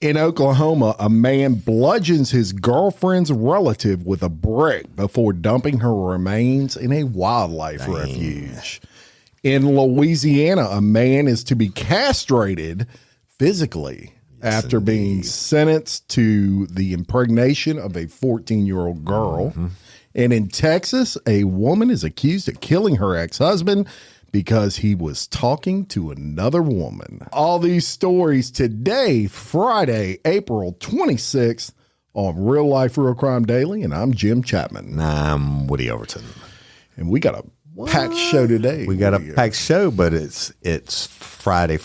In Oklahoma, a man bludgeons his girlfriend's relative with a brick before dumping her remains in a wildlife refuge. In Louisiana, a man is to be castrated physically after being sentenced to the impregnation of a 14-year-old girl. And in Texas, a woman is accused of killing her ex-husband because he was talking to another woman. All these stories today, Friday, April 26th, on Real Life, Real Crime Daily, and I'm Jim Chapman. And I'm Woody Overton. And we got a packed show today. We got a packed show, but it's Friday,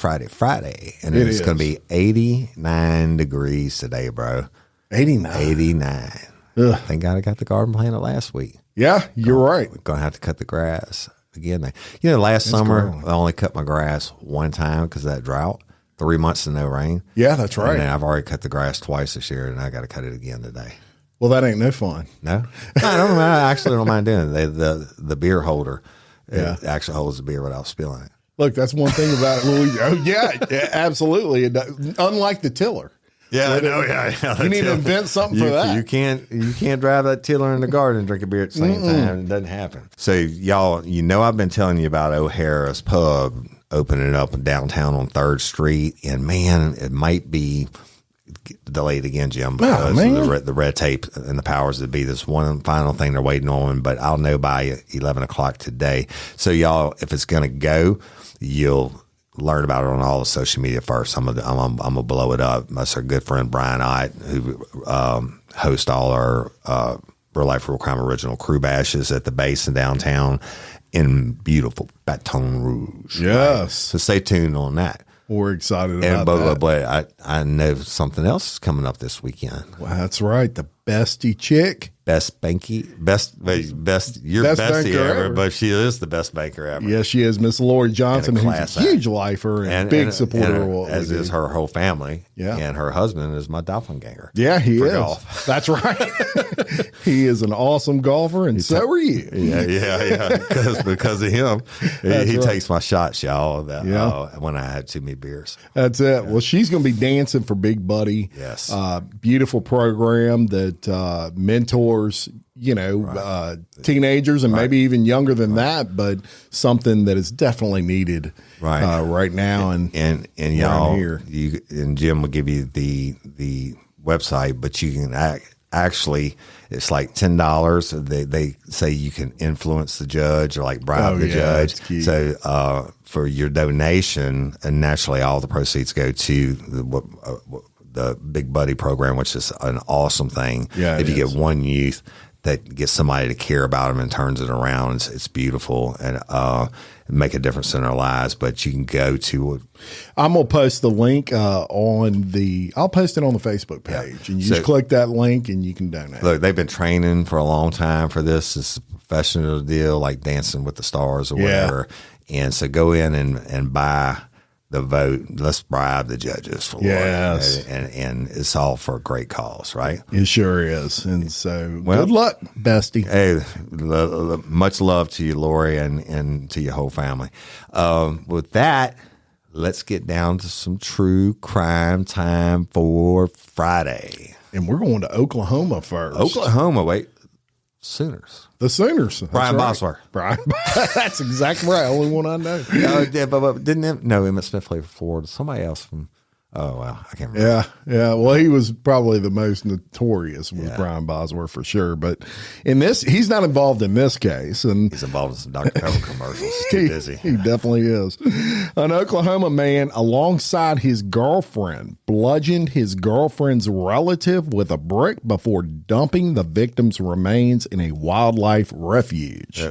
and it's going to be 89 degrees today, bro. 89. Ugh. Thank God I got the garden planted last week. Yeah, you're right. We're going to have to cut the grass again. You know, last summer, I only cut my grass one time because of that drought. 3 months of no rain. Yeah, that's right. And then I've already cut the grass twice this year, and I got to cut it again today. Well, that ain't no fun. No, I don't mind. I actually don't mind doing it. The beer holder, Yeah. it actually holds the beer without spilling it. Look, that's one thing about Louisiana. Oh, yeah, absolutely. Unlike the tiller. Yeah, I know. Yeah, you need to invent something for that. You can't drive that tiller in the garden and drink a beer at the same time. It doesn't happen. So y'all, I've been telling you about O'Hara's Pub opening up in downtown on 3rd Street, and man, it might be delayed again, Jim, because of the red tape and the powers that be. There's one final thing they're waiting on, but I'll know by 11 o'clock today. So y'all, if it's going to go, you'll learn about it on all the social media first. I'm gonna blow it up. That's our good friend Brian Ott, who hosts all our Real Life Real Crime original crew bashes at the base in downtown in beautiful Baton Rouge. Yes. Right? So stay tuned on that. We're excited about that. But I know something else is coming up this weekend. Well, that's right. The bestie chick. Best banker ever, but she is the best banker ever. Yes, she is. Miss Lori Johnson, who's a huge lifer and big supporter of what as is her whole family. Yeah. And her husband is my doppelganger. Yeah, he is. Golf. That's right. He is an awesome golfer, and so are you. Yeah. Because of him, he takes my shots, y'all, when I had too many beers. That's it. Well, she's going to be dancing for Big Buddy. Yes. Beautiful program that mentors, teenagers and maybe even younger than that, but something that is definitely needed right now. And y'all, here. And Jim will give you the website, but you can actually, it's like $10. They say you can influence the judge or like bribe the judge. So for your donation, and naturally all the proceeds go to the Big Buddy program, which is an awesome thing. Yeah, if you get one youth that gets somebody to care about them and turns it around, it's beautiful and make a difference in their lives. But you can go to. I'm gonna post the link I'll post it on the Facebook page, and you just click that link and you can donate. Look, they've been training for a long time for this. It's a professional deal, like Dancing with the Stars or whatever. And so go in and buy the vote. Let's bribe the judges for and it's all for a great cause, right? It sure is. And so good luck, bestie. Hey, much love to you, Lori, and to your whole family. With that, let's get down to some true crime time for Friday. And we're going to Oklahoma first. Wait. Sooners. The Sooners. Brian Bosworth. Brian. That's exactly right. Only one I know. But Emmett Smith played for Ford. Somebody else from. Oh, well, I can't remember. Yeah. Well, he was probably the most notorious with Brian Bosworth for sure. But in this, he's not involved in this case. And he's involved in some Dr. Pepper commercials. He's too busy. He definitely is. An Oklahoma man alongside his girlfriend bludgeoned his girlfriend's relative with a brick before dumping the victim's remains in a wildlife refuge.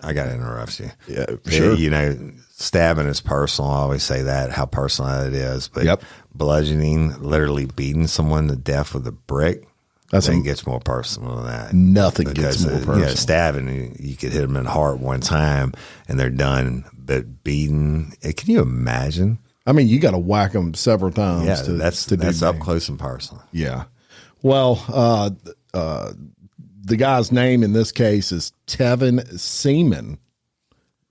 I got to interrupt you. Yeah, sure. Stabbing is personal. I always say that, how personal it is. But bludgeoning, literally beating someone to death with a brick, nothing gets more personal than that. Nothing gets more personal. Stabbing, you could hit them in the heart one time and they're done. But beating, can you imagine? I mean, you got to whack them several times. Yeah, that's up close and personal. Yeah. Well, the guy's name in this case is Tevin Seaman.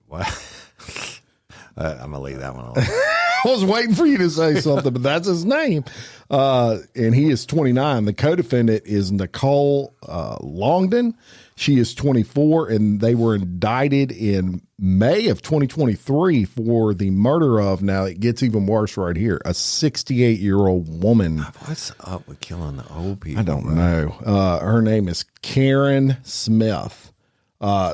What? I'm going to leave that one alone. was waiting for you to say something, but that's his name. And he is 29. The co-defendant is Nicole Longden. She is 24, and they were indicted in May of 2023 for the murder of, now it gets even worse right here, a 68-year-old woman. What's up with killing the old people? I don't know. Her name is Karen Smith.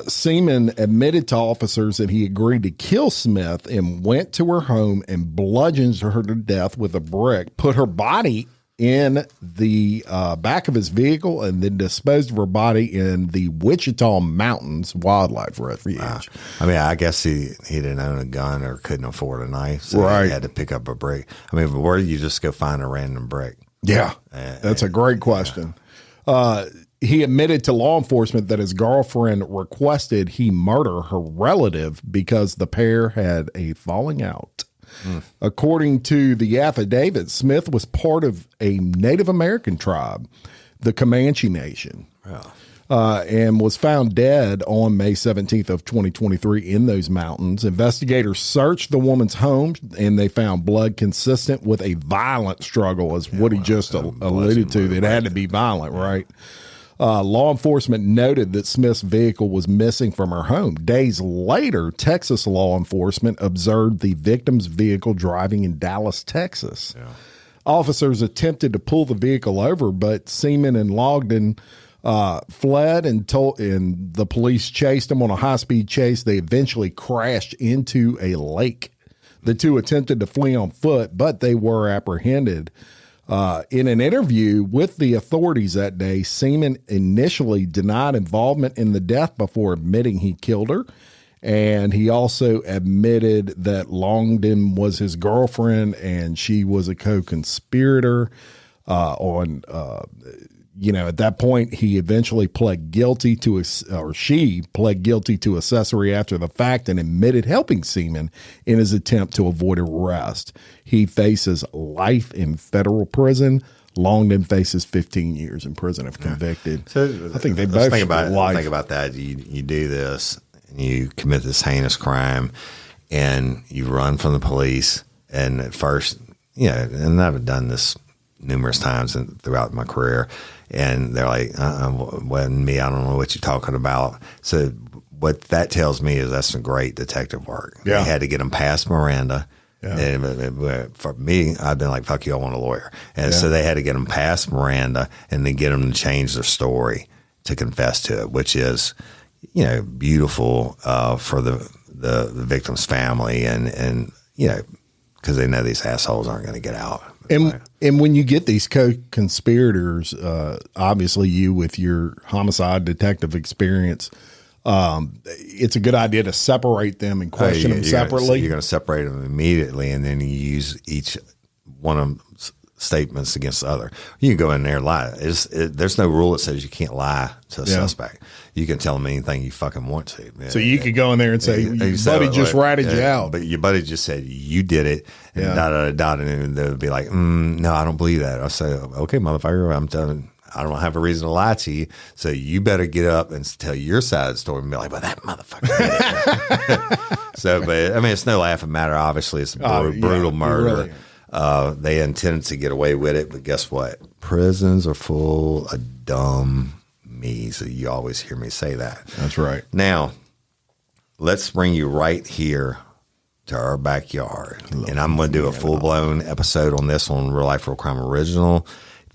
Seaman admitted to officers that he agreed to kill Smith and went to her home and bludgeoned her to death with a brick, put her body in the back of his vehicle, and then disposed of her body in the Wichita Mountains Wildlife Refuge. I mean, I guess he didn't own a gun or couldn't afford a knife, so he had to pick up a brick. I mean, where do you just go find a random brick? Yeah, that's a great question. He admitted to law enforcement that his girlfriend requested he murder her relative because the pair had a falling out. According to the affidavit, Smith was part of a Native American tribe, the Comanche Nation, and was found dead on May 17th of 2023 in those mountains. Investigators searched the woman's home, and they found blood consistent with a violent struggle, as Woody just alluded to. It had to be violent, right? Law enforcement noted that Smith's vehicle was missing from her home. Days later, Texas law enforcement observed the victim's vehicle driving in Dallas, Texas. Officers attempted to pull the vehicle over, but Seaman and Longden fled and the police chased them on a high-speed chase. They eventually crashed into a lake. The two attempted to flee on foot, but they were apprehended. In an interview with the authorities that day, Seaman initially denied involvement in the death before admitting he killed her. And he also admitted that Longden was his girlfriend and she was a co-conspirator at that point, he eventually pled guilty to, she pled guilty to accessory after the fact and admitted helping Seaman in his attempt to avoid arrest. He faces life in federal prison. Longden faces 15 years in prison if convicted. So I think they both think about life. Think about that. You do this, and you commit this heinous crime, and you run from the police. And at first, and I've done this numerous times throughout my career, and they're like, wasn't me, I don't know what you're talking about. So what that tells me is that's some great detective work. Yeah. They had to get them past Miranda. Yeah. And for me, I've been like, fuck you, I want a lawyer. And so they had to get them past Miranda and then get them to change their story to confess to it, which is, beautiful for the victim's family and because they know these assholes aren't going to get out. And when you get these co-conspirators, obviously you with your homicide detective experience, it's a good idea to separate them and question them separately. You're going to separate them immediately, and then you use each one of them's statements against the other. You can go in there and lie. There's no rule that says you can't lie to a suspect. You can tell them anything you fucking want to. So you could go in there and say, your buddy just ratted you out. But your buddy just said, you did it, and and they'll be like, no, I don't believe that. I'll say, okay, motherfucker, I'm telling you, I don't have a reason to lie to you, so you better get up and tell your side of the story and be like, well, that motherfucker did it. So, but I mean, it's no laughing matter. Obviously, it's a brutal murder. Really. They intended to get away with it, but guess what? Prisons are full of dumb me, so you always hear me say that. That's right. Now, let's bring you right here to our backyard, and I'm going to do a full-blown episode on this on Real Life Real Crime Original.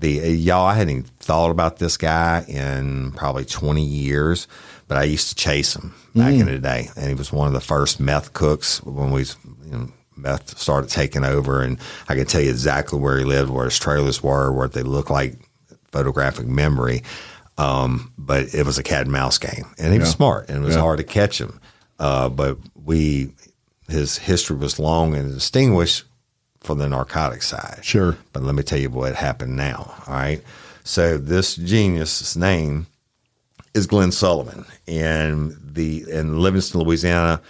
I hadn't even thought about this guy in probably 20 years, but I used to chase him back in the day, and he was one of the first meth cooks when meth started taking over, and I could tell you exactly where he lived, where his trailers were, what they looked like, photographic memory. But it was a cat and mouse game, and he was smart, and it was hard to catch him. But his history was long and distinguished for the narcotic side. Sure. But let me tell you what happened now. All right. So this genius's name is Glenn Sullivan, and in Livingston, Louisiana.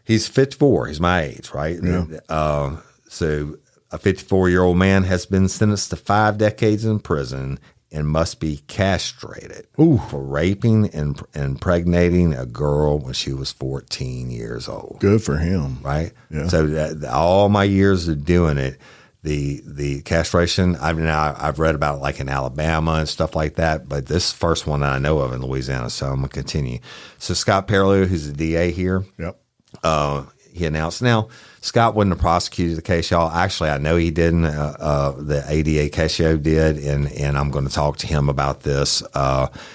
He's 54. He's my age, right? Yeah. So a 54-year-old man has been sentenced to 5 decades in prison and must be castrated Ooh. for raping and impregnating a girl when she was 14 years old. Good for him. Right? Yeah. So all my years of doing it, the castration, I've read about it like in Alabama and stuff like that, but this first one I know of in Louisiana, so I'm going to continue. So Scott Perilou, who's the DA here, Yep. he announced. Now, Scott wouldn't have prosecuted the case, y'all. Actually, I know he didn't. The ADA Cascio did, and I'm going to talk to him about this.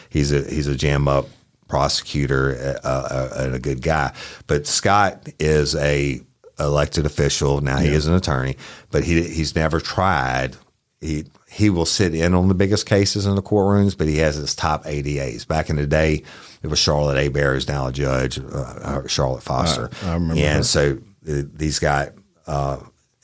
He's a jam up prosecutor and a good guy. But Scott is a elected official. Now he is an attorney, but he's never tried. He will sit in on the biggest cases in the courtrooms, but he has his top ADAs. Back in the day, it was Charlotte A. Bear, who's now a judge, Charlotte Foster. I remember and that. so he's got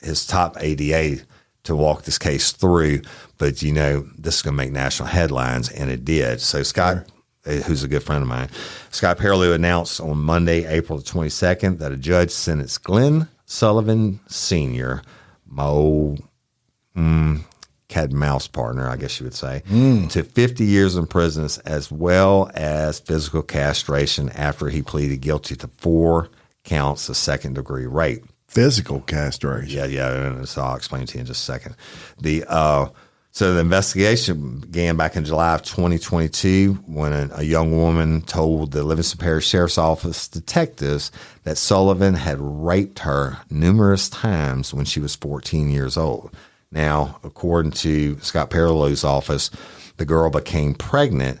his top ADA to walk this case through. But, this is going to make national headlines, and it did. So Scott, who's a good friend of mine, Scott Perilou announced on Monday, April the 22nd, that a judge sentenced Glenn Sullivan Sr., my old cat and mouse partner, I guess you would say, to 50 years in prison, as well as physical castration after he pleaded guilty to 4 counts of second-degree rape. Physical castration. Yeah. So I'll explain to you in just a second. So the investigation began back in July of 2022 when a young woman told the Livingston Parish Sheriff's Office detectives that Sullivan had raped her numerous times when she was 14 years old. Now, according to Scott Perilou's office, the girl became pregnant,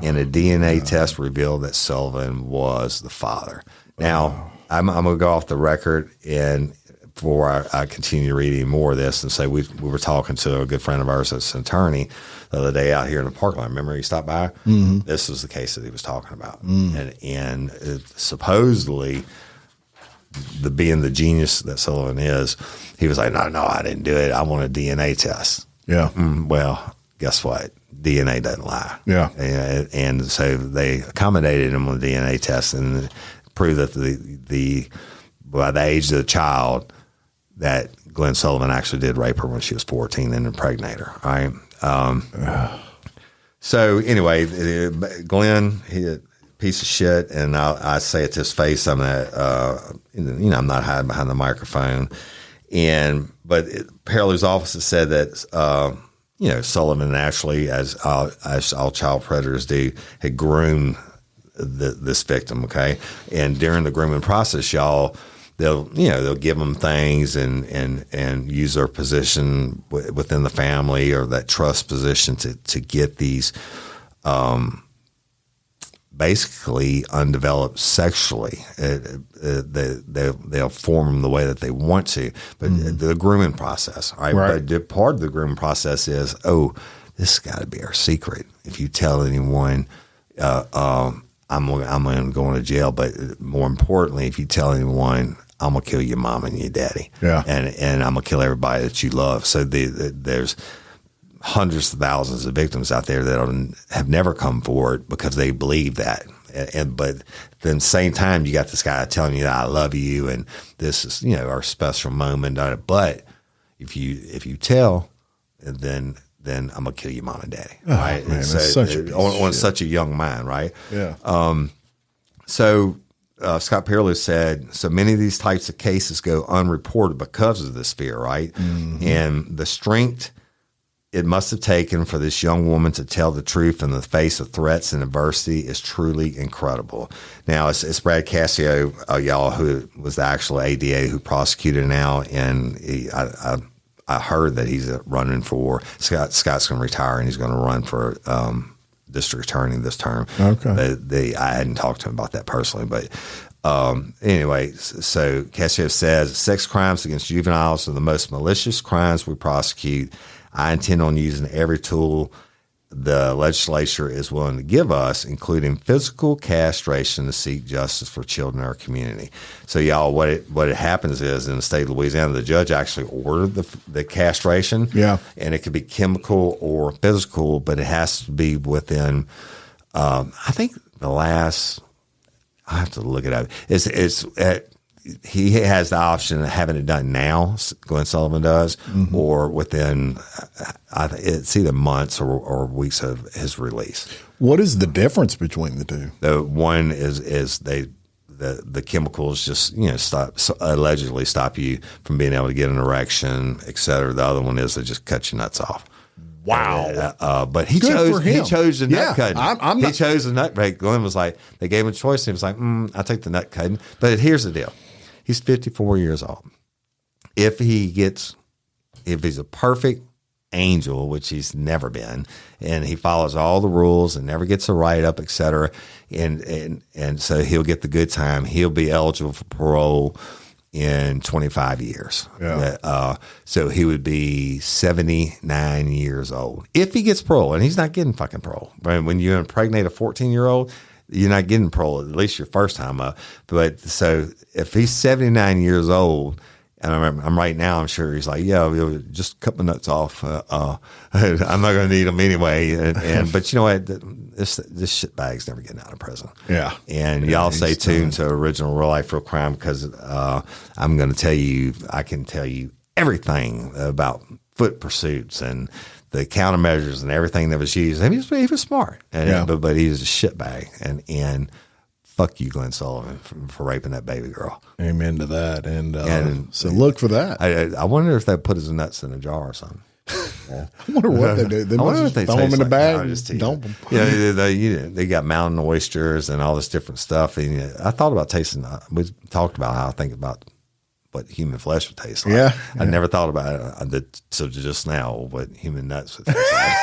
and a DNA test revealed that Sullivan was the father. Now, I'm going to go off the record, and before I continue reading more of this, and say we were talking to a good friend of ours that's an attorney the other day out here in the parking lot. Remember he stopped by? Mm-hmm. This was the case that he was talking about. And supposedly, being the genius that Sullivan is, he was like, no, I didn't do it. I want a DNA test. Yeah. Well, guess what? DNA doesn't lie. Yeah. And so they accommodated him on the DNA test and proved that by the age of the child, that Glenn Sullivan actually did rape her when she was 14 and impregnate her. All right. So anyway, Glenn, he piece of shit, and I say it to his face. I'm not hiding behind the microphone. But Perilou's office has said that Sullivan actually, as all child predators do, had groomed this victim. Okay, and during the grooming process, y'all, they'll give them things and use their position within the family or that trust position to get these basically undeveloped sexually. They'll form them the way that they want to, but the grooming process, right? But part of the grooming process is, this has got to be our secret. If you tell anyone, I'm going to go into jail. But more importantly, if you tell anyone, I'm going to kill your mom and your daddy. Yeah. And I'm going to kill everybody that you love. So there's hundreds of thousands of victims out there that have never come forward because they believe that. But then same time, you got this guy telling you that I love you and this is, our special moment. But if you tell, then I'm going to kill your mom and daddy. Right. Man, so, that's such a on such a young mind. Right. Yeah. So Scott Perilou said, so many of these types of cases go unreported because of this fear. Right. Mm-hmm. And the strength it must have taken for this young woman to tell the truth in the face of threats and adversity is truly incredible. Now, it's Brad Cassio, y'all, who was the actual ADA who prosecuted now, and I heard that he's running for Scott's going to retire and he's going to run for district attorney this term. Okay, I hadn't talked to him about that personally, but anyway, so Cassio says sex crimes against juveniles are the most malicious crimes we prosecute. I intend on using every tool the legislature is willing to give us, including physical castration, to seek justice for children in our community. So, y'all, what it happens is in the state of Louisiana, the judge actually ordered the castration. Yeah, and it could be chemical or physical, but it has to be within. I think the last. I have to look it up. It's he has the option of having it done now, Glenn Sullivan does, or within, it's either months or weeks of his release. What is the difference between the two? The one is the chemicals just, allegedly stop you from being able to get an erection, et cetera. The other one is they just cut your nuts off. Wow. But he chose the nut cutting. He chose the nut break. Glenn was like, they gave him a choice. And he was like, I'll take the nut cutting. But here's the deal. He's 54 years old. If he's a perfect angel, which he's never been, and he follows all the rules and never gets a write-up, et cetera, and so he'll get the good time, he'll be eligible for parole in 25 years. Yeah. So he would be 79 years old if he gets parole, and he's not getting fucking parole. Right? When you impregnate a 14-year-old, you're not getting parole, at least your first time up. But so if he's 79 years old, and I'm right now, I'm sure he's like, yeah, just cut my nuts off. I'm not going to need them anyway. But you know what? This shitbag's never getting out of prison. Yeah. And y'all stay tuned to Original Real Life Real Crime, because I'm going to tell you, I can tell you everything about foot pursuits and the countermeasures and everything that was used. And he was smart, but he was a shitbag. And fuck you, Glenn Sullivan, for raping that baby girl. Amen to that. And so look for that. I wonder if they put his nuts in a jar or something. I wonder what they do. They must throw them in the bag and dump them. Yeah, they got mountain oysters and all this different stuff. And I thought about tasting. We talked about how I think about what human flesh would taste like. Yeah. I never thought about it so just now what human nuts would taste like.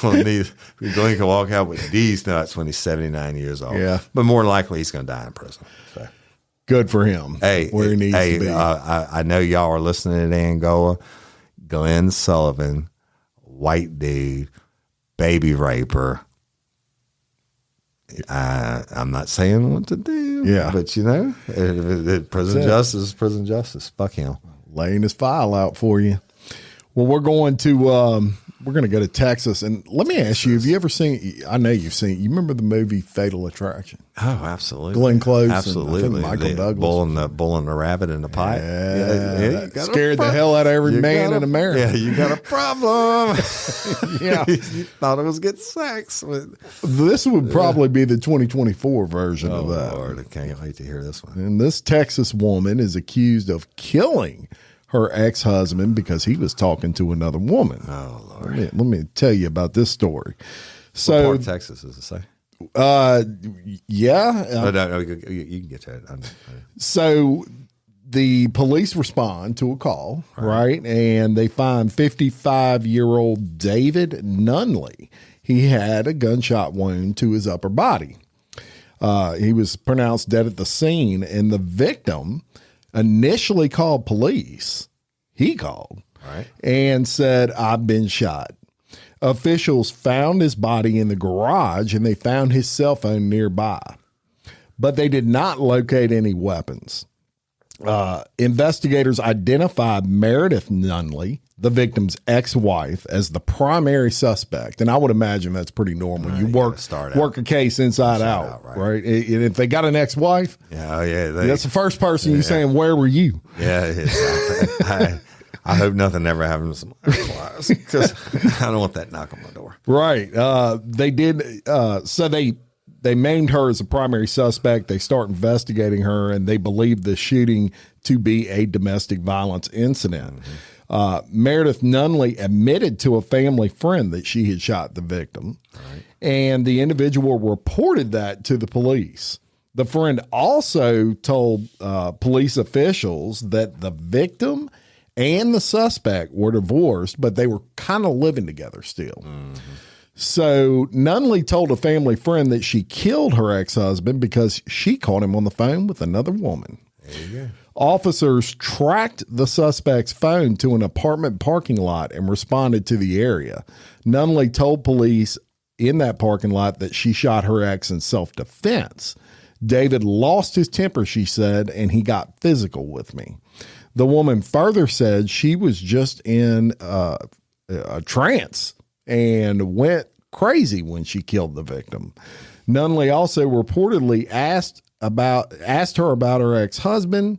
Glenn can walk out with these nuts when he's 79 years old. Yeah. But more likely he's going to die in prison. So. Good for him. Hey, where he needs to be. I know y'all are listening to Angola. Glenn Sullivan, white dude, baby raper. I'm not saying what to do. Yeah. But prison justice. Fuck him. Laying his file out for you. Well, we're going to go to Texas, and let me ask you: have you ever seen? I know you've seen. You remember the movie Fatal Attraction? Oh, absolutely. Glenn Close, absolutely. And Michael Douglas, bull and the rabbit in the pipe. Yeah, scared the hell out of every man in America. Yeah, you got a problem. Yeah, you thought it was good sex. This would probably be the 2024 version of that. Lord, I can't wait to hear this one. And this Texas woman is accused of killing her ex-husband because he was talking to another woman. Oh, Lord. Let me tell you about this story. So, what part of Texas does it say? Yeah. No, you can get to it. So the police respond to a call, right? And they find 55-year-old David Nunley. He had a gunshot wound to his upper body. He was pronounced dead at the scene, and the victim initially called police. He called and said, "I've been shot." Officials found his body in the garage, and they found his cell phone nearby, but they did not locate any weapons. Investigators identified Meredith Nunley, the victim's ex-wife, as the primary suspect. And I would imagine that's pretty normal. You work a case inside out, right? And if they got an ex-wife, that's the first person you're saying, "Where were you?" Yeah, I hope nothing ever happens to my ex-wives, because I don't want that knock on my door. Right. They did. So they named her as a primary suspect. They start investigating her, and they believe the shooting to be a domestic violence incident. Meredith Nunley admitted to a family friend that she had shot the victim, and the individual reported that to the police. The friend also told police officials that the victim and the suspect were divorced, but they were kind of living together still. So Nunley told a family friend that she killed her ex-husband because she caught him on the phone with another woman. There you go. Officers tracked the suspect's phone to an apartment parking lot and responded to the area. Nunley told police in that parking lot that she shot her ex in self-defense. David lost his temper, she said, and he got physical with me. The woman further said she was just in a trance and went crazy when she killed the victim. Nunley also reportedly asked asked her about her ex-husband.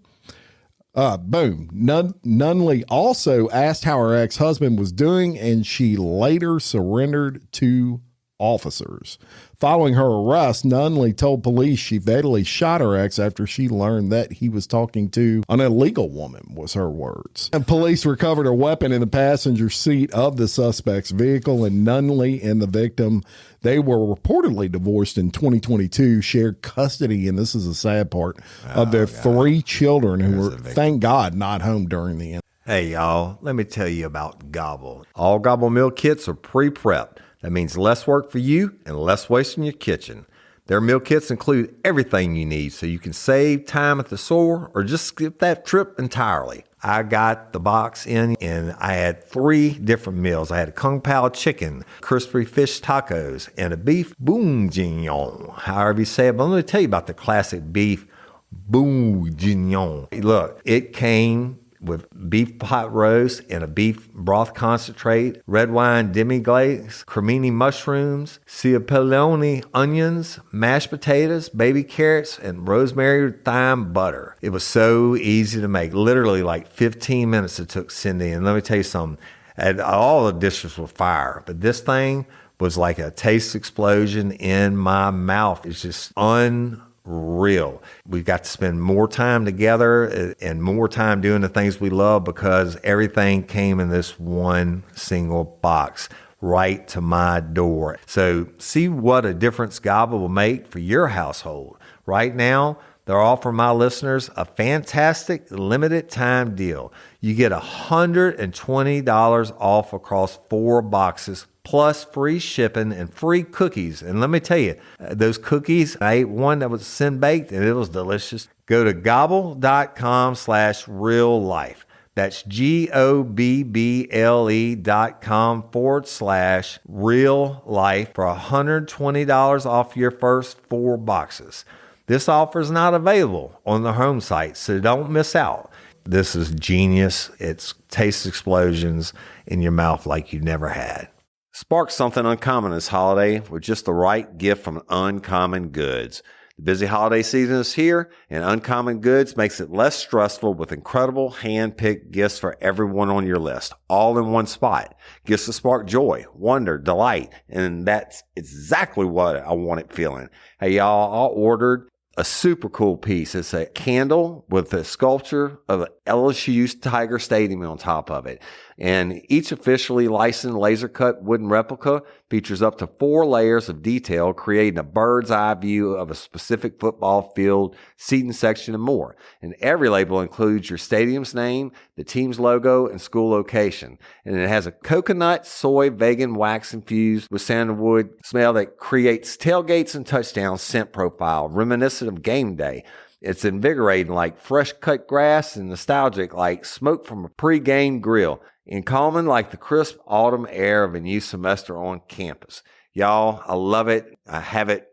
Boom. Nunley also asked how her ex-husband was doing, and she later surrendered to officers. Following her arrest, Nunley told police she fatally shot her ex after she learned that he was talking to an illegal woman, was her words. And police recovered a weapon in the passenger seat of the suspect's vehicle, and Nunley and the victim, they were reportedly divorced in 2022, shared custody, and this is the sad part, of their 3 children who were, thank God, not home during the incident. Hey, y'all, let me tell you about Gobble. All Gobble meal kits are pre-prepped. That means less work for you and less waste in your kitchen. Their meal kits include everything you need so you can save time at the store or just skip that trip entirely. I got the box in and I had 3 different meals. I had a Kung Pao chicken, crispy fish tacos, and a beef bourguignon, however you say it. But let me tell you about the classic beef bourguignon. Look, it came with beef pot roast and a beef broth concentrate, red wine demi-glaze, cremini mushrooms, cipollone onions, mashed potatoes, baby carrots, and rosemary thyme butter. It was so easy to make. Literally like 15 minutes it took Cindy. And let me tell you something, and all the dishes were fire, but this thing was like a taste explosion in my mouth. It's just unreal. We've got to spend more time together and more time doing the things we love because everything came in this one single box right to my door. So see what a difference Gobble will make for your household. Right now, they're offering my listeners a fantastic limited time deal. You get $120 off across 4 boxes plus free shipping and free cookies. And let me tell you, those cookies, I ate one that was sin baked and it was delicious. Go to gobble.com/real life. That's GOBBLE.com/real life for $120 off your first 4 boxes. This offer is not available on the home site, so don't miss out. This is genius. It's taste explosions in your mouth like you never had. Spark something uncommon this holiday with just the right gift from Uncommon Goods. The busy holiday season is here, and Uncommon Goods makes it less stressful with incredible hand-picked gifts for everyone on your list, all in one spot. Gifts to spark joy, wonder, delight, and that's exactly what I wanted feeling. Hey, y'all, I ordered a super cool piece. It's a candle with a sculpture of LSU's Tiger Stadium on top of it. And each officially licensed laser cut wooden replica features up to 4 layers of detail, creating a bird's eye view of a specific football field, seating section, and more. And every label includes your stadium's name, the team's logo, and school location. And it has a coconut, soy, vegan wax infused with sandalwood smell that creates tailgates and touchdown scent profile, reminiscent of game day. It's invigorating like fresh cut grass and nostalgic like smoke from a pre-game grill, and calming like the crisp autumn air of a new semester on campus. Y'all, I love it. I have it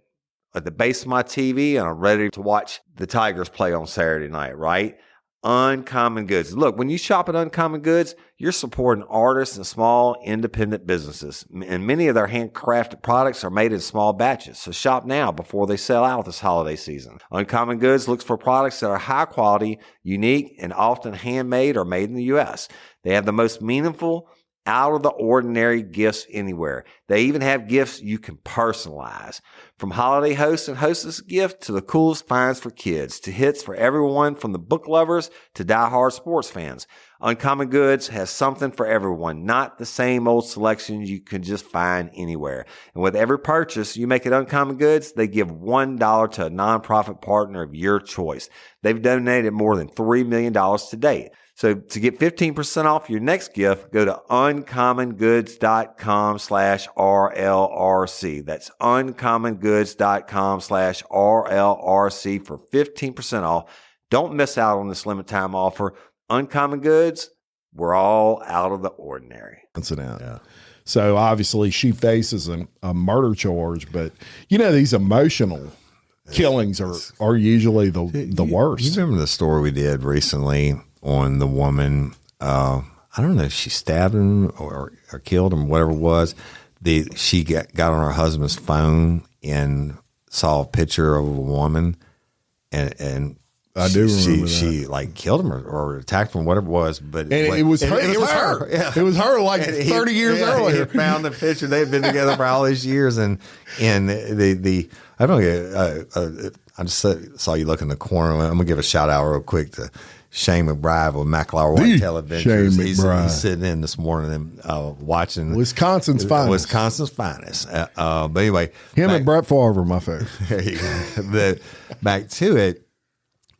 at the base of my TV, and I'm ready to watch the Tigers play on Saturday night, right? Uncommon Goods. Look, when you shop at Uncommon Goods, you're supporting artists and small independent businesses. And many of their handcrafted products are made in small batches. So shop now before they sell out this holiday season. Uncommon Goods looks for products that are high quality, unique, and often handmade or made in the U.S. They have the most meaningful, out of the ordinary gifts anywhere. They even have gifts you can personalize. From holiday hosts and hostess gifts to the coolest finds for kids, to hits for everyone from the book lovers to diehard sports fans. Uncommon Goods has something for everyone, not the same old selections you can just find anywhere. And with every purchase you make at Uncommon Goods, they give $1 to a nonprofit partner of your choice. They've donated more than $3 million to date. So to get 15% off your next gift, go to uncommongoods.com/RLRC. That's uncommongoods.com/RLRC for 15% off. Don't miss out on this limited time offer. Uncommon Goods, we're all out of the ordinary. Yeah. So obviously she faces a murder charge, but you know, these emotional killings are usually the worst. You remember the story we did recently on the woman, I don't know if she stabbed him or killed him, whatever it was. She got on her husband's phone and saw a picture of a woman and I do remember she like killed him or attacked him, whatever it was. But it was her. It was her. Yeah. It was her like 30 years earlier. He found the picture. They had been together for all these years, and the I don't know. I just saw you look in the corner. I'm gonna give a shout out real quick to Shane McBride with McLaurin Whitetail Adventures. He's sitting in this morning and watching Wisconsin's finest. But anyway, him and Brett Favre, my favorite. Back to it.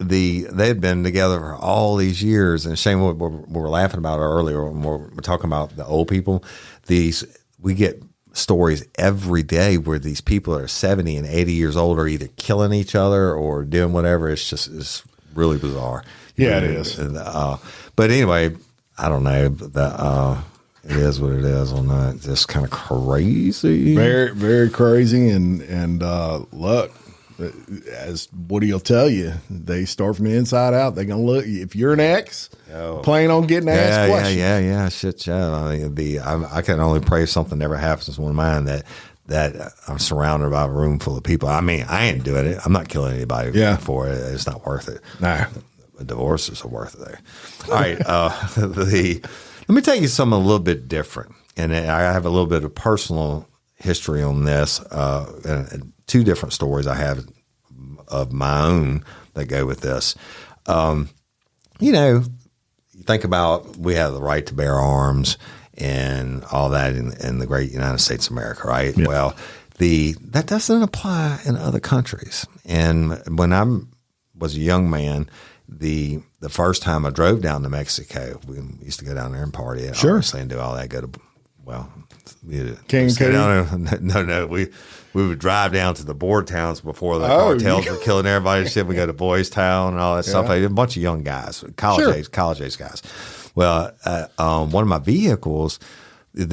They had been together for all these years, and Shane, we were laughing about it earlier when we were talking about the old people. We get stories every day where these people that are 70 and 80 years old are either killing each other or doing whatever. It's really bizarre. Yeah, it is. But anyway, I don't know. It is what it is on that. Just kind of crazy. Very, very crazy. And look, as Woody will tell you, they start from the inside out. They're going to look. If you're an ex, plan on getting asked questions. Yeah. Shit, yeah. I mean, I can only pray something never happens to one of mine that I'm surrounded by a room full of people. I mean, I ain't doing it. I'm not killing anybody for it. It's not worth it. Nah. Divorces are worth it there. All right. Let me tell you something a little bit different. And I have a little bit of personal history on this. And two different stories I have of my own that go with this. You think about we have the right to bear arms and all that in the great United States of America, right? Yeah. Well, that doesn't apply in other countries. And when I was a young man, the first time I drove down to Mexico, we used to go down there and party, obviously, and do all that. No. We would drive down to the board towns before the cartels were killing everybody. Shit, we go to Boys Town and all that stuff. Like, a bunch of young guys, college age guys. Well, one of my vehicles, we'd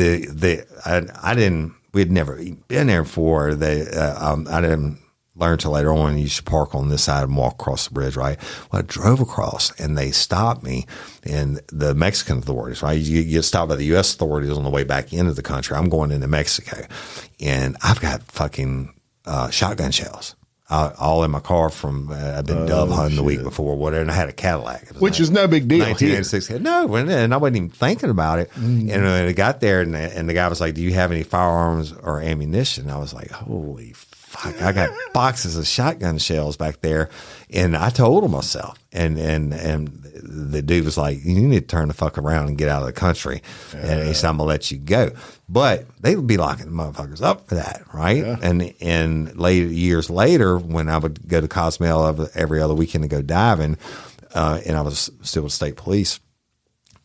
never been there before. I didn't learn till later on you should park on this side and walk across the bridge, right? Well, I drove across and they stopped me, and the Mexican authorities, right? You get stopped by the U.S. authorities on the way back into the country. I'm going into Mexico, and I've got fucking shotgun shells all in my car from I've been dove hunting the week before, whatever, and I had a Cadillac. Which is no big deal. 1986. No, and I wasn't even thinking about it. And when I got there, and the guy was like, "Do you have any firearms or ammunition?" I was like, "Holy fuck, I got boxes of shotgun shells back there." And I told him myself, and the dude was like, "You need to turn the fuck around and get out of the country." And he said, "I'm gonna let you go." But they would be locking the motherfuckers up for that, right? Yeah. And years later, when I would go to Cozumel every other weekend to go diving, and I was still with state police,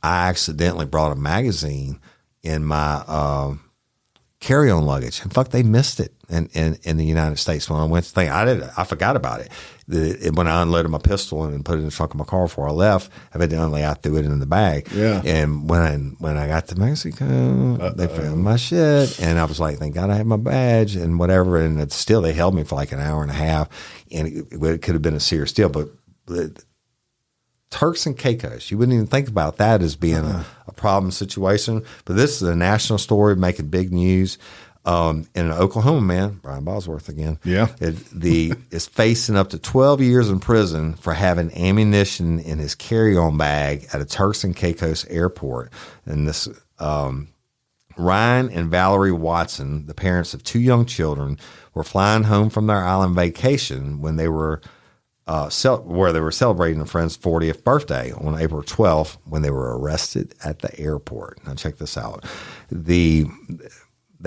I accidentally brought a magazine in my carry-on luggage, and they missed it in the United States when I went to think. I forgot about it. When I unloaded my pistol and put it in the trunk of my car before I left, evidently I threw it in the bag. Yeah. And when I got to Mexico, they found my shit, and I was like, "Thank God I have my badge and whatever." And still, they held me for like an hour and a half, and it could have been a serious deal, but Turks and Caicos, you wouldn't even think about that as being a problem situation. But this is a national story making big news. In Oklahoma, man, Brian Bosworth again. Yeah. Is facing up to 12 years in prison for having ammunition in his carry-on bag at a Turks and Caicos airport. And this Ryan and Valerie Watson, the parents of two young children, were flying home from their island vacation when they were where they were celebrating a friend's 40th birthday on April 12th when they were arrested at the airport. Now check this out. They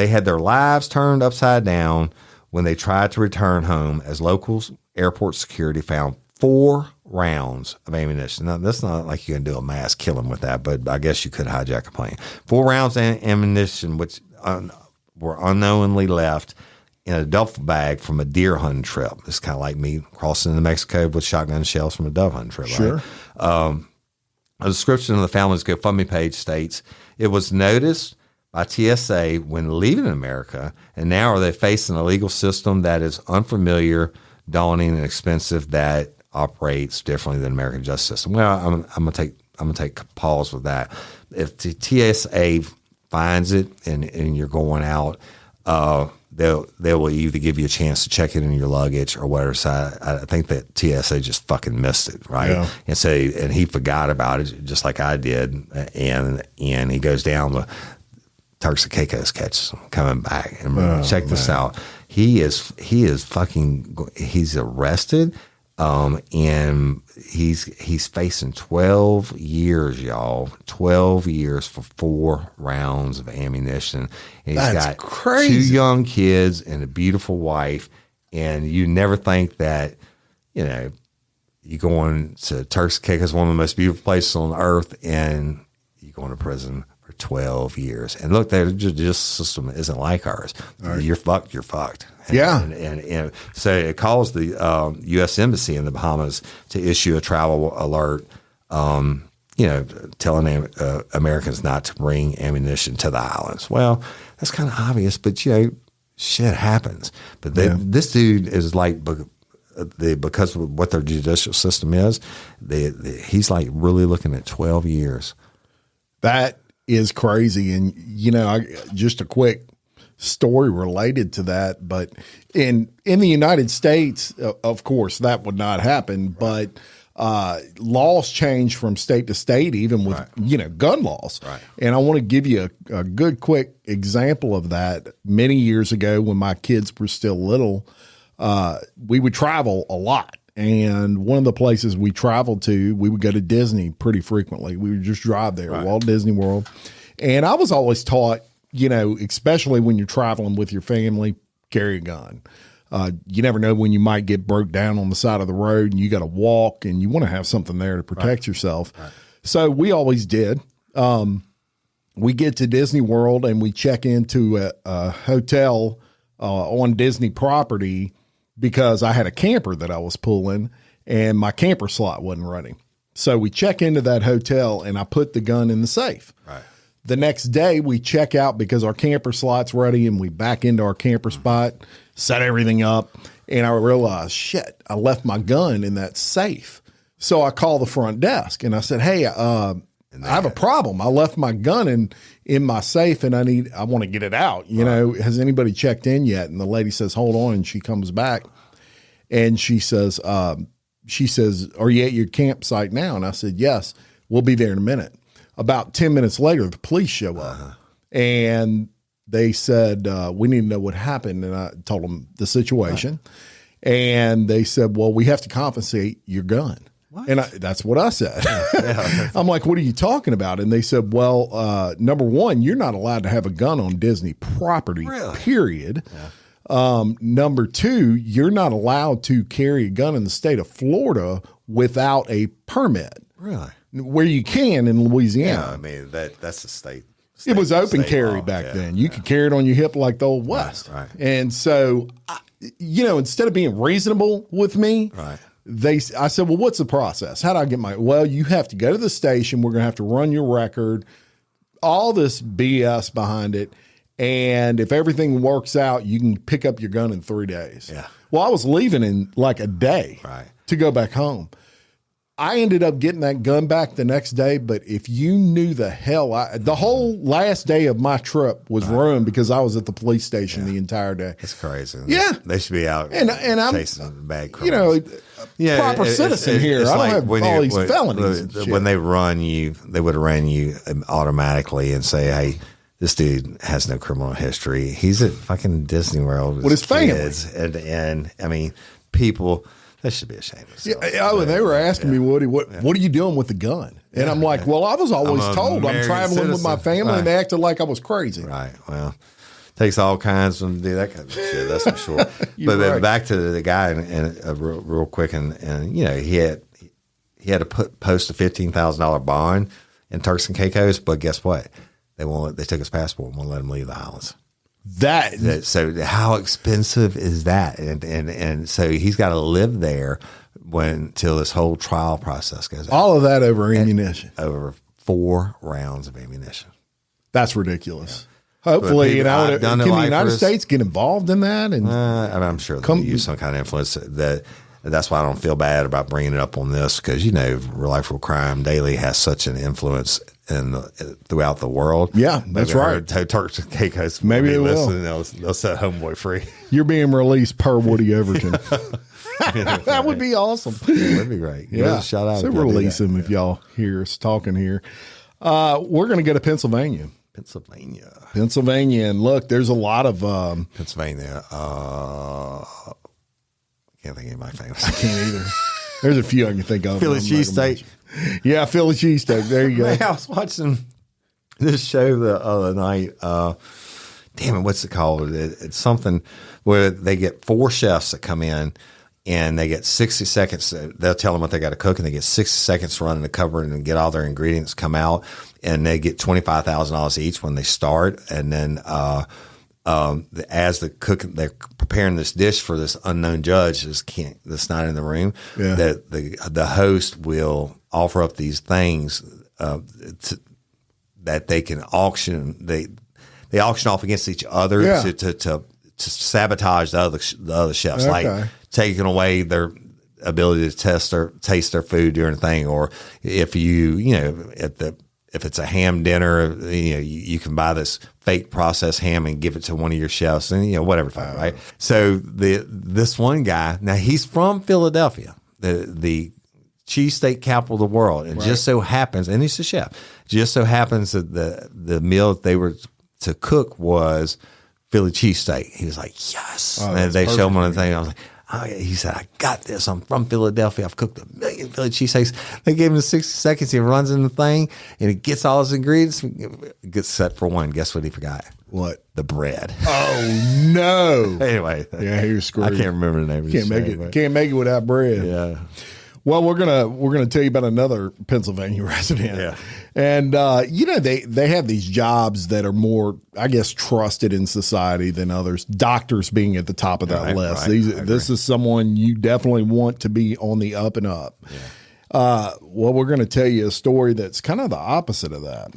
had their lives turned upside down when they tried to return home, as locals airport security found 4 rounds of ammunition. Now, that's not like you can do a mass killing with that, but I guess you could hijack a plane. 4 rounds of ammunition, which were unknowingly left in a duffel bag from a deer hunting trip. It's kind of like me crossing into Mexico with shotgun shells from a dove hunting trip. Sure. Right? A description of the family's GoFundMe page states, "It was noticed by TSA when leaving America, and now are they facing a legal system that is unfamiliar, daunting, and expensive that operates differently than the American justice system." Well, I'm gonna take a pause with that. If the TSA finds it and you're going out, they will either give you a chance to check it in your luggage or whatever. So I think that TSA just fucking missed it, right? Yeah. And he forgot about it just like I did, and he goes down the Turks and Caicos catches him coming back. And check this out. He's arrested, and he's facing 12 years, y'all. 12 years for 4 rounds of ammunition. And he's got crazy. 2 young kids and a beautiful wife. And you never think that, you going to Turks and Caicos, one of the most beautiful places on earth, and you going to prison for 12 years. And look, their justice system isn't like ours. Right. You're fucked. And so it calls the U.S. Embassy in the Bahamas to issue a travel alert, telling Americans not to bring ammunition to the islands. Well, that's kind of obvious, but, shit happens. But this dude is like, because of what their judicial system is, he's like really looking at 12 years. That is crazy. And, just a quick story related to that, but in the United States, of course, that would not happen, but laws change from state to state, even with, gun laws. Right. And I want to give you a good, quick example of that. Many years ago, when my kids were still little, we would travel a lot. And one of the places we traveled to, we would go to Disney pretty frequently. We would just drive there, right. Walt Disney World. And I was always taught, especially when you're traveling with your family, carry a gun. You never know when you might get broke down on the side of the road and you got to walk, and you want to have something there to protect yourself. Right. So we always did. We get to Disney World and we check into a hotel on Disney property, because I had a camper that I was pulling and my camper slot wasn't running. So we check into that hotel and I put the gun in the safe. Right. The next day we check out because our camper slot's ready, and we back into our camper spot, set everything up, and I realized, shit, I left my gun in that safe. So I call the front desk and I said, hey, I have a problem. I left my gun in my safe and I want to get it out. Has anybody checked in yet? And the lady says, hold on. And she comes back and she says, are you at your campsite now? And I said, yes, we'll be there in a minute. About 10 minutes later, the police show up and they said, we need to know what happened. And I told them the situation. Right. And they said, well, we have to confiscate your gun. What? And that's what I said. I'm like, what are you talking about? And they said, well, number one, you're not allowed to have a gun on Disney property, period. Yeah. Number two, you're not allowed to carry a gun in the state of Florida without a permit. Really? Where you can in Louisiana. Yeah, I mean, that's the state. It was open carry back then. You could carry it on your hip like the old West. Right. And so, instead of being reasonable with me, right. I said, well, what's the process? How do I get well, you have to go to the station. We're going to have to run your record, all this BS behind it. And if everything works out, you can pick up your gun in 3 days. Yeah. Well, I was leaving in like a day to go back home. I ended up getting that gun back the next day, but if you knew the whole last day of my trip was ruined because I was at the police station the entire day. That's crazy. Yeah. They should be out and I'm chasing bad criminals. Proper citizen here. I don't have all these felonies. When they run you, they would have ran you automatically and say, hey, this dude has no criminal history. He's at fucking Disney World with his kids. And I mean, people... They should be ashamed of themselves. Yeah, they were asking me, Woody, what are you doing with the gun? And I'm like, well, I was always told I'm traveling with my family, and they acted like I was crazy. Right. Well, takes all kinds to do that kind of shit. That's for sure. But back to the guy, and real quick, and he had to post a $15,000 bond in Turks and Caicos, but guess what? They took his passport and won't let him leave the islands. So how expensive is that? And so he's got to live there till this whole trial process goes. All of that over ammunition. Over 4 rounds of ammunition. That's ridiculous. Yeah. Hopefully, can the United States get involved in that? And I'm sure they'll use some kind of influence. That's why I don't feel bad about bringing it up on this, because real life real crime daily has such an influence throughout the world. Yeah, that's right. Turks and Caicos. Maybe they will. Listen, they'll set Homeboy free. You're being released per Woody Overton. That would be awesome. That'd be great. Yeah. Shout out. So release him if y'all hear us talking here. We're going to go to Pennsylvania. Pennsylvania. And look, there's a lot of Pennsylvania. Can't think of anybody famous. I can't either. There's a few I can think of. Philly cheesesteak. Yeah, Philly cheesesteak. There you go. Man, I was watching this show the other night. Damn it, what's it called? It's something where they get 4 chefs that come in and they get 60 seconds. They'll tell them what they got to cook, and they get 60 seconds to run in the cupboard and get all their ingredients come out, and they get $25,000 each when they start. And then as the cook, they're preparing this dish for this unknown judge that's not in the room. Yeah. That the host will offer up these things that they can auction. They auction off against each other to sabotage the other chefs, like taking away their ability to taste their food during the thing, or if if it's a ham dinner, you can buy this fake processed ham and give it to one of your chefs, and whatever, right? So this one guy, now he's from Philadelphia, the cheesesteak capital of the world, and just so happens, and he's a chef, just so happens that the meal that they were to cook was Philly cheesesteak. He was like, yes. And they showed him on the thing. I was like, oh, yeah. He said, I got this. I'm from Philadelphia. I've cooked 1 million Philly cheesesteaks. They gave him 60 seconds. He runs in the thing and he gets all his ingredients, gets set for one. Guess what he forgot? What? The bread. Oh, no. Anyway. Yeah, he was screwed. I can't remember the name of it. Can't make it without bread. Yeah. Well, we're gonna tell you about another Pennsylvania resident. Yeah. And they have these jobs that are more, I guess, trusted in society than others. Doctors being at the top of that list. This is someone you definitely want to be on the up and up. Yeah. Well, we're going to tell you a story that's kind of the opposite of that.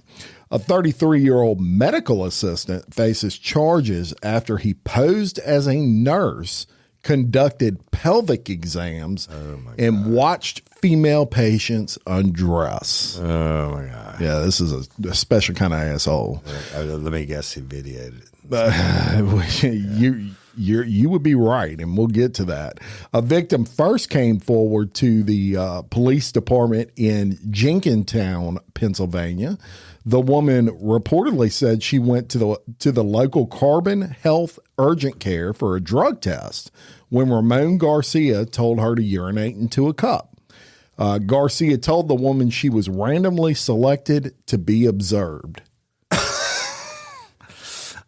A 33-year-old medical assistant faces charges after he posed as a nurse, conducted pelvic exams, and watched female patients undress. Oh my God. Yeah, this is a special kind of asshole. Let me guess, he videoed it. You would be right, and we'll get to that. A victim first came forward to the police department in Jenkintown, Pennsylvania. The woman reportedly said she went to the local Carbon Health urgent care for a drug test when Ramon Garcia told her to urinate into a cup. Garcia told the woman she was randomly selected to be observed.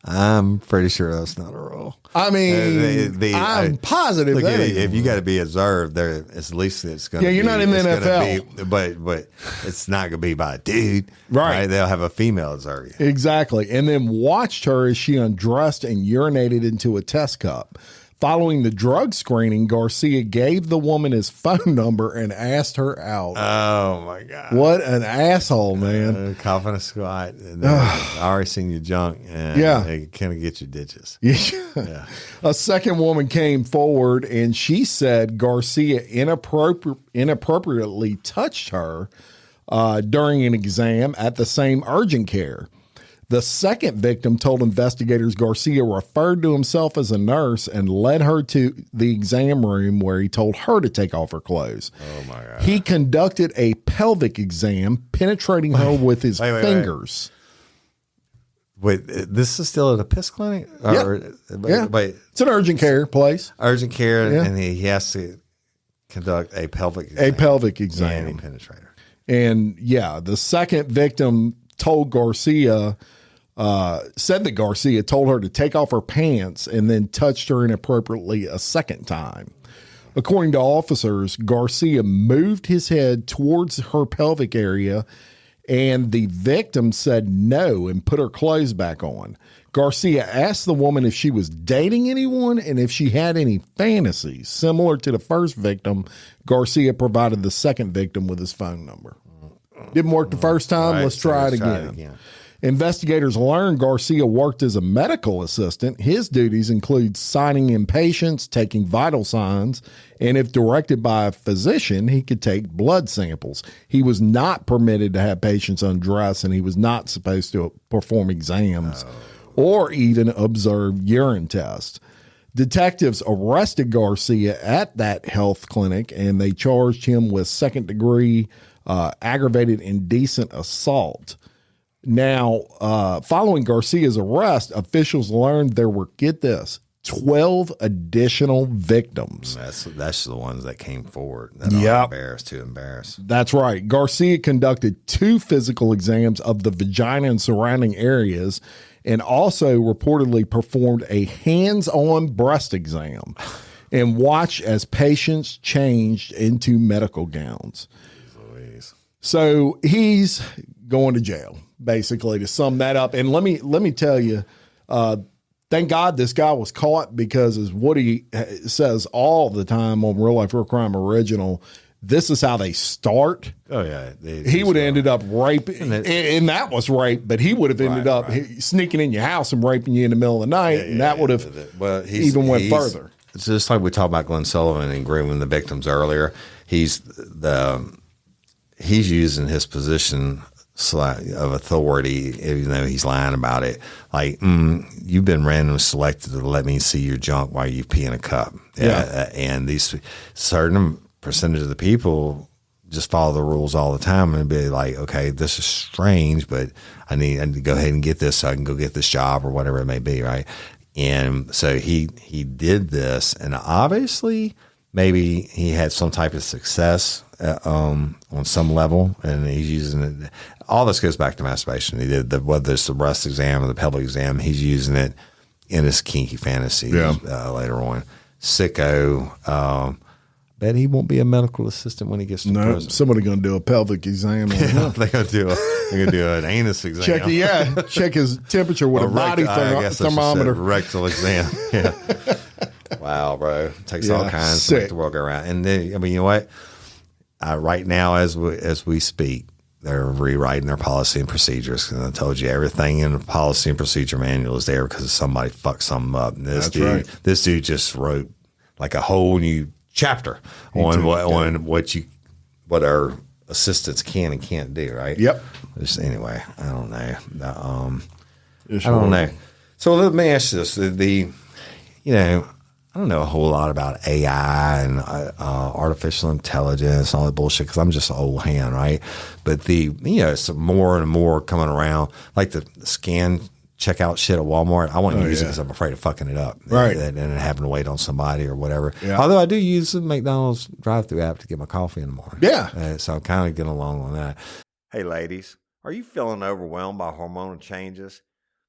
I'm pretty sure that's not a rule. I mean, I'm positive. Look, if you got to be observed, there at least it's going to be. Yeah, you're not in the NFL. But it's not going to be by a dude. Right. They'll have a female observe you. Exactly. And then watched her as she undressed and urinated into a test cup. Following the drug screening, Garcia gave the woman his phone number and asked her out. Oh, my God. What an asshole, man. Coughing a squat. And I already seen your junk. And they kind of get your ditches. Yeah. A second woman came forward, and she said Garcia inappropriately touched her during an exam at the same urgent care. The second victim told investigators Garcia referred to himself as a nurse and led her to the exam room where he told her to take off her clothes. Oh, my God. He conducted a pelvic exam, penetrating her with his fingers. Wait, this is still at a piss clinic? Wait, it's an urgent care place. Urgent care, and he has to conduct a pelvic exam. A pelvic exam. And he penetrated her. And, the second victim told Garcia... said that Garcia told her to take off her pants and then touched her inappropriately a second time. According to officers, Garcia moved his head towards her pelvic area, and the victim said no and put her clothes back on. Garcia asked the woman if she was dating anyone and if she had any fantasies. Similar to the first victim, Garcia provided the second victim with his phone number. Didn't work the first time. Let's try it again. Investigators learned Garcia worked as a medical assistant. His duties include signing in patients, taking vital signs, and if directed by a physician, he could take blood samples. He was not permitted to have patients undress, and he was not supposed to perform exams or even observe urine tests. Detectives arrested Garcia at that health clinic, and they charged him with second-degree aggravated indecent assault. Now, following Garcia's arrest, officials learned there were, get this, 12 additional victims. That's the ones that came forward that are too embarrassed. That's right. Garcia conducted 2 physical exams of the vagina and surrounding areas, and also reportedly performed a hands-on breast exam and watched as patients changed into medical gowns. So he's going to jail, basically, to sum that up. And let me tell you, thank God this guy was caught, because as Woody says all the time on Real Life Real Crime Original, this is how they start. Oh, yeah. He would have ended up raping, and that was rape, but he would have ended up sneaking in your house and raping you in the middle of the night, and that would have even went further. It's just like we talked about Glenn Sullivan and grooming the victims earlier. He's using his position of authority, even though he's lying about it. Like, you've been randomly selected to let me see your junk while you pee in a cup. And these certain percentage of the people just follow the rules all the time and be like, okay, this is strange, but I need to go ahead and get this so I can go get this job or whatever it may be, right? And so he did this, and obviously maybe he had some type of success on some level, and he's using it. All this goes back to masturbation. He did whether it's the breast exam or the pelvic exam, he's using it in his kinky fantasies later on. Sicko. Bet he won't be a medical assistant when he gets to prison. Somebody going to do a pelvic exam. They're going to do an anus exam. Check his temperature with a body thermometer. Rectal exam. Yeah. Wow, bro. It takes all kinds to make the world go around. And then, I mean, you know what? Right now, as we speak, they're rewriting their policy and procedures. And I told you everything in the policy and procedure manual is there because somebody fucked something up. And this dude just wrote like a whole new chapter on what our assistants can and can't do. Right? Yep. Just, anyway, I don't know. I don't know. So let me ask you this: I don't know a whole lot about AI and artificial intelligence and all that bullshit because I'm just an old hand, right? But it's more and more coming around, like the scan checkout shit at Walmart. I won't use it because I'm afraid of fucking it up, right? And having to wait on somebody or whatever. Yeah. Although I do use the McDonald's drive-through app to get my coffee in the morning. Yeah. So I'm kind of getting along on that. Hey, ladies, are you feeling overwhelmed by hormonal changes?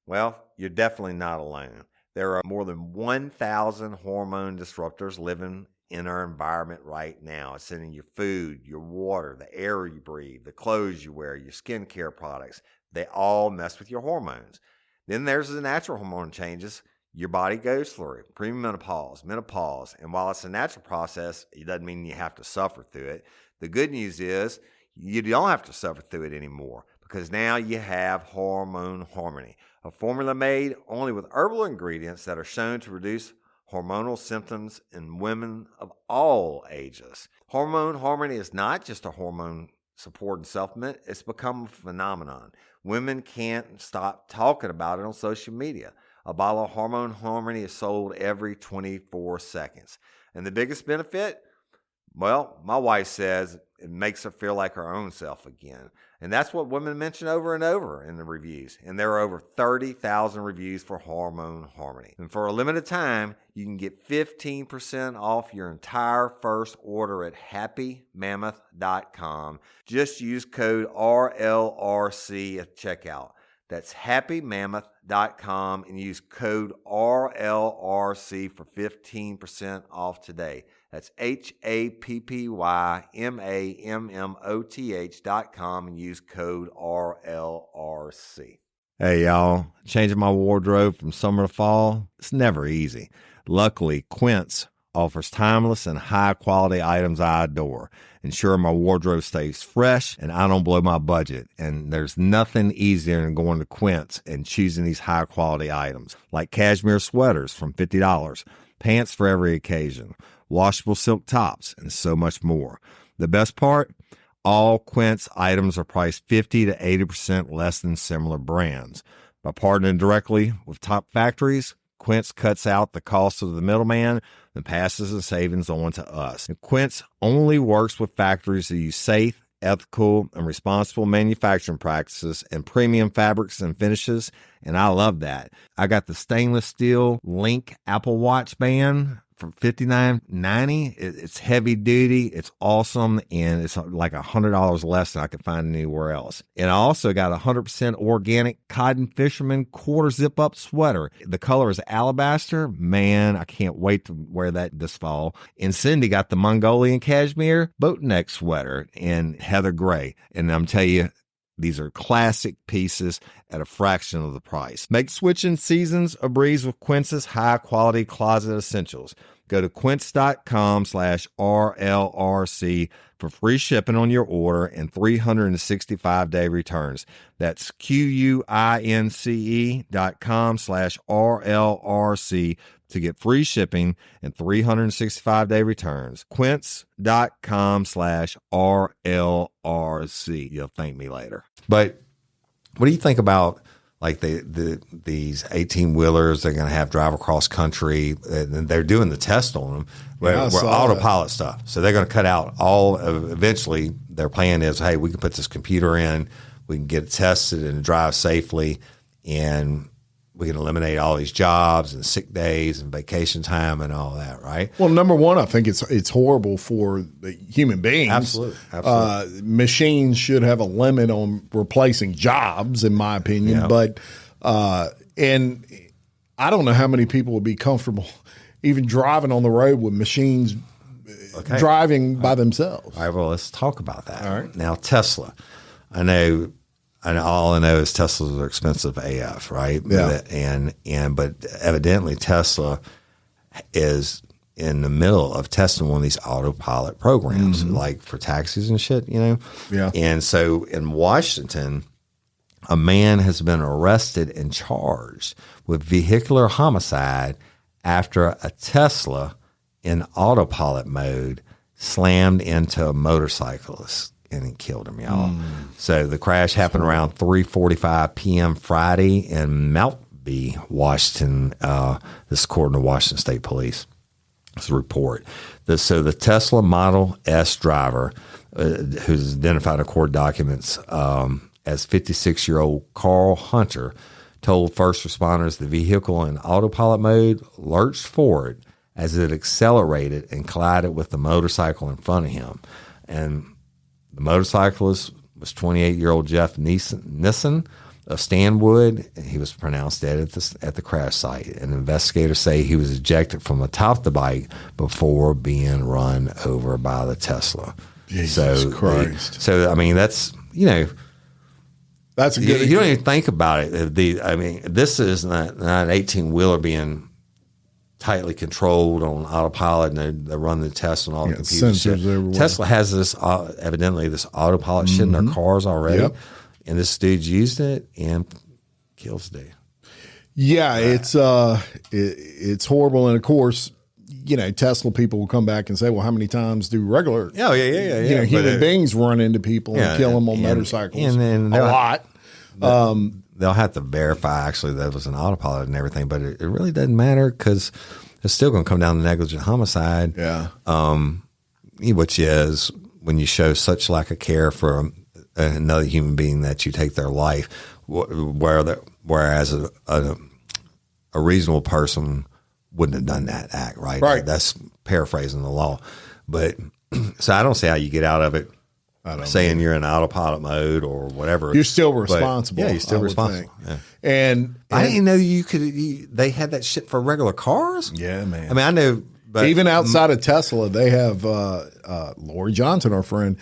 Well, you're definitely not alone. There are more than 1,000 hormone disruptors living in our environment right now. It's in your food, your water, the air you breathe, the clothes you wear, your skincare products. They all mess with your hormones. Then there's the natural hormone changes your body goes through, premenopause, menopause. And while it's a natural process, it doesn't mean you have to suffer through it. The good news is you don't have to suffer through it anymore because now you have Hormone Harmony, a formula made only with herbal ingredients that are shown to reduce hormonal symptoms in women of all ages. Hormone Harmony is not just a hormone support and supplement. It's become a phenomenon. Women can't stop talking about it on social media. A bottle of Hormone Harmony is sold every 24 seconds. And the biggest benefit? Well, my wife says it makes her feel like her own self again. And that's what women mention over and over in the reviews. And there are over 30,000 reviews for Hormone Harmony. And for a limited time, you can get 15% off your entire first order at happymammoth.com. Just use code RLRC at checkout. That's happymammoth.com and use code RLRC for 15% off today. That's happymammoth.com and use code RLRC. Hey, y'all. Changing my wardrobe from summer to fall, it's never easy. Luckily, Quince offers timeless and high-quality items I adore, ensure my wardrobe stays fresh and I don't blow my budget. And there's nothing easier than going to Quince and choosing these high-quality items, like cashmere sweaters from $50, pants for every occasion, washable silk tops, and so much more. The best part? All Quince items are priced 50 to 80% less than similar brands. By partnering directly with top factories, Quince cuts out the cost of the middleman and passes the savings on to us. And Quince only works with factories that use safe, ethical, and responsible manufacturing practices and premium fabrics and finishes, and I love that. I got the stainless steel Link Apple Watch band for $59.90. It's heavy duty, it's awesome, and it's like $100 less than I could find anywhere else. And I also got a 100% organic cotton fisherman quarter zip up sweater. The color is alabaster. Man, I can't wait to wear that this fall. And Cindy got the Mongolian cashmere boat neck sweater in heather gray. And I'm telling you, these are classic pieces at a fraction of the price. Make switching seasons a breeze with Quince's high-quality closet essentials. Go to quince.com/RLRC for free shipping on your order and 365-day returns. That's QUINCE.com/RLRC to get free shipping and 365-day returns. Quince.com/RLRC. You'll thank me later. But what do you think about like these 18-wheelers? They're going to have drive across country, and they're doing the test on them where autopilot stuff. So they're going to cut out all of, eventually their plan is, hey, we can put this computer in, we can get it tested and drive safely, and we can eliminate all these jobs and sick days and vacation time and all that, right? Well, number one, I think it's horrible for the human beings. Absolutely. Machines should have a limit on replacing jobs, in my opinion. Yeah. But and I don't know how many people would be comfortable even driving on the road with machines driving by themselves. All right, well, let's talk about that. All right. Now, Tesla. I know all I know is Teslas are expensive AF, right? Yeah. But evidently Tesla is in the middle of testing one of these autopilot programs, like for taxis and shit, you know? Yeah. And so in Washington, a man has been arrested and charged with vehicular homicide after a Tesla in autopilot mode slammed into a motorcyclist and it killed him, y'all. So the crash happened around 3:45 p.m. Friday in Maltby, Washington. This is according to Washington State Police. This is a report. So the Tesla Model S driver, who's identified in court documents as 56-year-old Carl Hunter, told first responders the vehicle in autopilot mode lurched forward as it accelerated and collided with the motorcycle in front of him. And the motorcyclist was 28-year-old Jeff Nissen of Stanwood, and he was pronounced dead at the crash site. And investigators say he was ejected from atop the bike before being run over by the Tesla. Jesus Christ. So, I mean, that's, you know, that's a good. You don't even think about it. This is not an 18-wheeler being tightly controlled on autopilot, and they run the tests on all the computers. Tesla has this evidently this autopilot shit in their cars already, and this dude's used it and kills the dude. Yeah, it's horrible, and of course, you know, Tesla people will come back and say, "Well, how many times do regular human beings run into people and kill them on motorcycles?" And a lot. They'll have to verify actually that it was an autopilot and everything, but it really doesn't matter because it's still going to come down to negligent homicide. Yeah. Which is when you show such lack of care for another human being that you take their life, whereas a reasonable person wouldn't have done that act, right? Right. That's paraphrasing the law. But so I don't see how you get out of it. Saying you're in autopilot mode or whatever. You're still responsible. You're still responsible. Yeah. And I didn't know they had that shit for regular cars. Yeah, man. I mean, I know. But even outside of Tesla, they have Lori Johnson, our friend.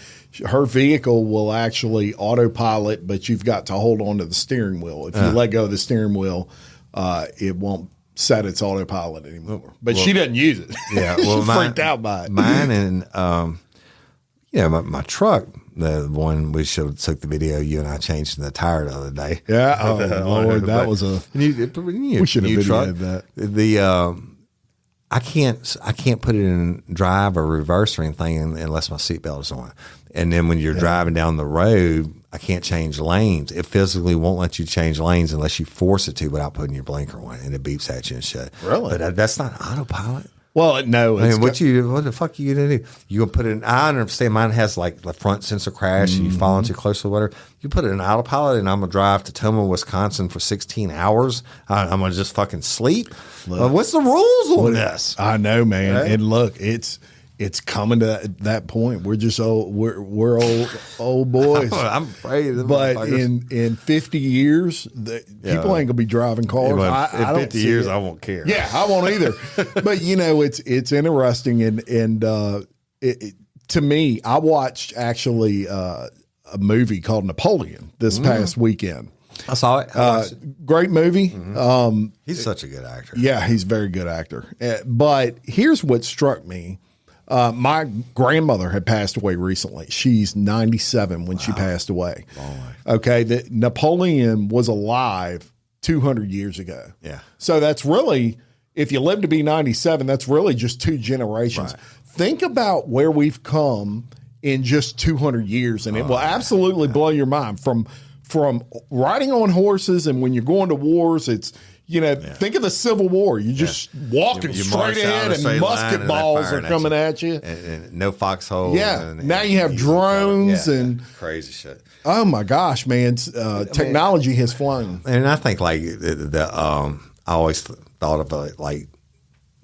Her vehicle will actually autopilot, but you've got to hold on to the steering wheel. If you let go of the steering wheel, it won't set its autopilot anymore. But she doesn't use it. Yeah, well, she's freaked out by it. Mine and my truck, the one we took the video, you and I changed the tire the other day. Yeah, oh Lord, that was a. We should have videoed that. I can't put it in drive or reverse or anything unless my seatbelt is on. And then when you're driving down the road, I can't change lanes. It physically won't let you change lanes unless you force it to without putting your blinker on, and it beeps at you and shit. Really? But that's not autopilot. Well, no. I mean, what the fuck are you gonna do? You gonna put it in? I understand mine has like the front sensor crash, and you fall too close or whatever. You put it in autopilot, and I'm gonna drive to Toma, Wisconsin for 16 hours. I'm gonna just fucking sleep. What's the rules on this? I know, man. Right? And look, it's coming to that point. We're just old. We're old boys. I'm afraid. But in 50 years, people ain't gonna be driving cars. In 50 years, I won't care. Yeah, I won't either. But it's interesting, and to me, I watched actually a movie called Napoleon this past weekend. I saw it. Great movie. He's such a good actor. Yeah, he's a very good actor. But here's what struck me. My grandmother had passed away recently. She's 97 when she passed away. Okay, Napoleon was alive 200 years ago. Yeah. So that's really, if you live to be 97, that's really just 2 generations. Right. Think about where we've come in just 200 years, and it will absolutely blow your mind. From riding on horses, and when you're going to wars, it's think of the Civil War. You just walking straight ahead, and musket balls are coming at you. And no foxholes. Yeah. Now you have drones and crazy shit. Oh my gosh, man! Technology has flown. And I think like I always thought of it like,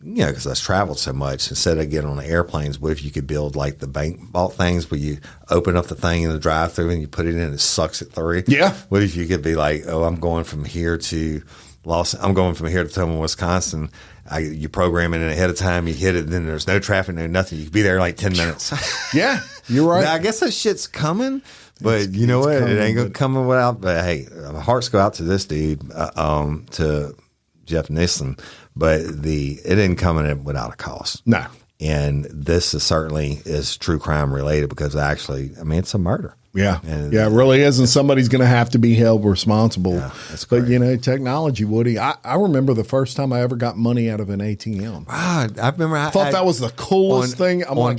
because I've traveled so much. Instead of getting on the airplanes, what if you could build like the bank vault things where you open up the thing in the drive-through and you put it in and it sucks it through? Yeah. What if you could be like, I'm going from here to Toma, Wisconsin. You program it in ahead of time, you hit it, and then there's no traffic, no nothing. You could be there in like 10 minutes. Yeah, you're right. Now, I guess that shit's coming, but you know what? It ain't going to come without. But hey, my hearts go out to this dude, to Jeff Nissen, but it didn't come in without a cost. No. And this certainly is true crime related because actually, it's a murder. Yeah. It really is. And somebody's going to have to be held responsible. Yeah, that's great. But, technology, Woody, I remember the first time I ever got money out of an ATM. I remember. I thought that was the coolest thing. On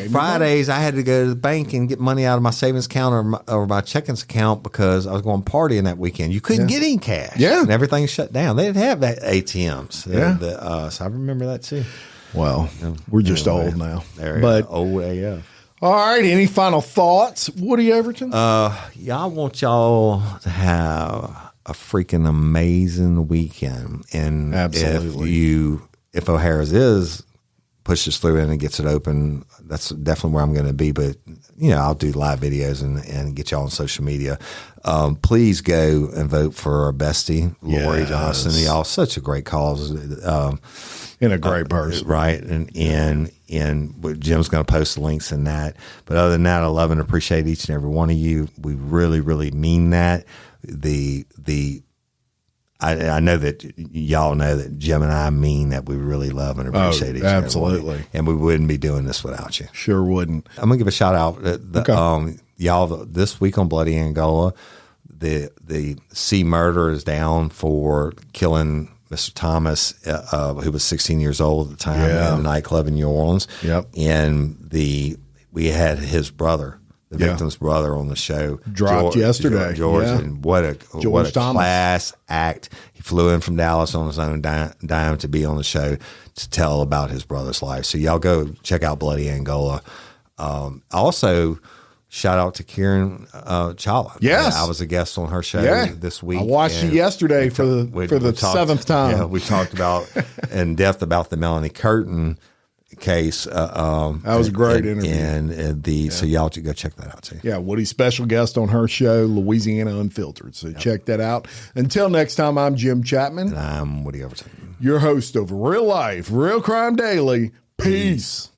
Fridays, I had to go to the bank and get money out of my savings account or my checkings account because I was going partying that weekend. You couldn't get any cash. Yeah. And everything shut down. They didn't have that ATMs. Yeah. So I remember that too. Well, we're just old now. But old AF. All right. Any final thoughts, Woody Everton? I want y'all to have a freaking amazing weekend. And absolutely, if O'Hara's pushes through and gets it open, that's definitely where I'm going to be. But I'll do live videos and get y'all on social media. Please go and vote for our bestie, Lori Johnson. Y'all, such a great cause. And a great person. Right. And Jim's going to post the links in that. But other than that, I love and appreciate each and every one of you. We really, really mean that. I know that y'all know that Jim and I mean that we really love and appreciate each and every one. Absolutely. And we wouldn't be doing this without you. Sure wouldn't. I'm going to give a shout out. Y'all, this week on Bloody Angola, the C murder is down for killing Mr. Thomas, who was 16 years old at the time in the nightclub in New Orleans. Yep. And we had his brother, the victim's brother, on the show. Dropped yesterday. George, and what a class act. He flew in from Dallas on his own dime to be on the show to tell about his brother's life. So y'all go check out Bloody Angola. Also, shout out to Kieran Chawla. Yes. I was a guest on her show this week. I watched you yesterday for the seventh time. Yeah, we talked in depth about the Melanie Curtin case. That was a great interview. So y'all go check that out too. Yeah, Woody's special guest on her show, Louisiana Unfiltered. So check that out. Until next time, I'm Jim Chapman. And I'm Woody Overton, your host of Real Life, Real Crime Daily. Peace.